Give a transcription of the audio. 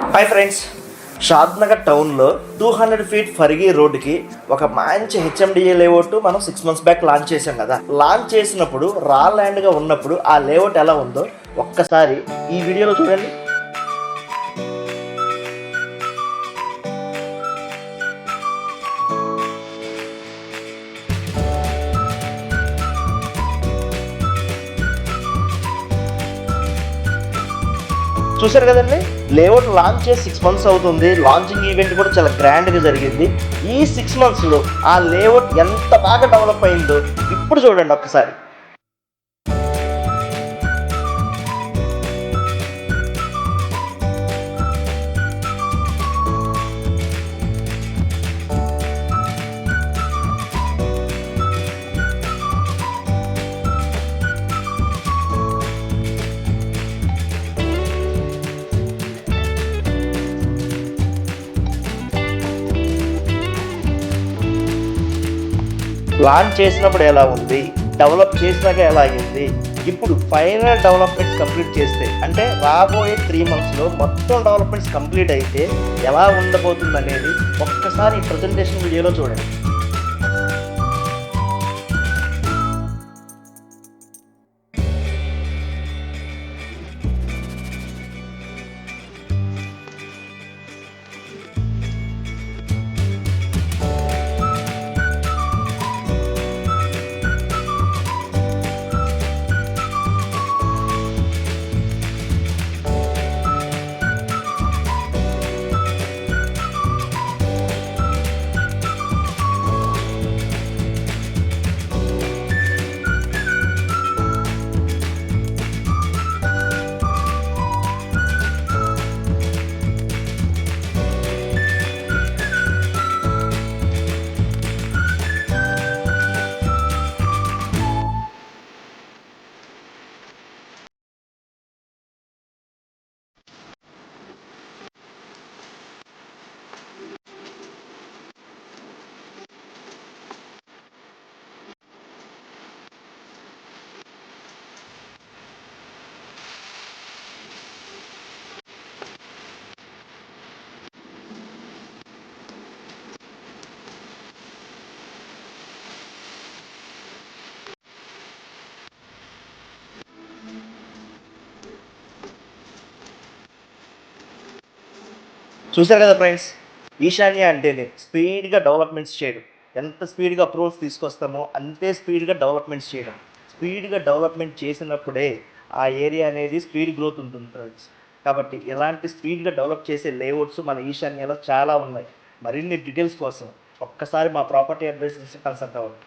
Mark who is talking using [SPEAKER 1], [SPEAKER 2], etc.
[SPEAKER 1] Hi friends, Shadnagar టౌన్లో 200 feet ఫర్గీ రోడ్డుకి ఒక మంచి హెచ్ఎండిఏ లేఅవుట్ మనం 6 months బ్యాక్ లాంచ్ చేసాం కదా. లాంచ్ చేసినప్పుడు రా ల్యాండ్గా ఉన్నప్పుడు ఆ లేఅవుట్ ఎలా ఉందో ఒక్కసారి ఈ వీడియోలో చూడండి. చూసారు కదండి, లేఅవుట్ లాంచ్ చేసి 6 months అవుతుంది. లాంచింగ్ ఈవెంట్ కూడా చాలా గ్రాండ్గా జరిగింది. ఈ 6 monthsలో ఆ లేఅవుట్ ఎంత బాగా డెవలప్ అయిందో ఇప్పుడు చూడండి ఒక్కసారి. లాంచ్ చేసినప్పుడు ఎలా ఉంది, డెవలప్ చేసినాక ఎలా అయింది, ఇప్పుడు ఫైనల్ డెవలప్మెంట్స్ కంప్లీట్ చేస్తే అంటే రాబోయే 3 monthsలో మొత్తం డెవలప్మెంట్స్ కంప్లీట్ అయితే ఎలా ఉండబోతుంది అనేది ఒక్కసారి ఈ ప్రజెంటేషన్ వీడియోలో చూడండి. చూశారు కదా ఫ్రెండ్స్, ఈశాన్య అంటేనే స్పీడ్గా డెవలప్మెంట్స్ చేయడం. ఎంత స్పీడ్గా అప్రూవల్స్ తీసుకొస్తామో అంతే స్పీడ్గా డెవలప్మెంట్స్ చేయడం. స్పీడ్గా డెవలప్మెంట్ చేసినప్పుడే ఆ ఏరియా అనేది స్పీడ్ గ్రోత్ ఉంటుంది ఫ్రెండ్స్. కాబట్టి ఇలాంటి స్పీడ్గా డెవలప్ చేసే లేఅవుట్స్ మన ఈశాన్యలో చాలా ఉన్నాయి. మరిన్ని డీటెయిల్స్ కోసం ఒక్కసారి మా ప్రాపర్టీ అడ్వైజర్స్ కన్సల్ట్ అవ్వండి.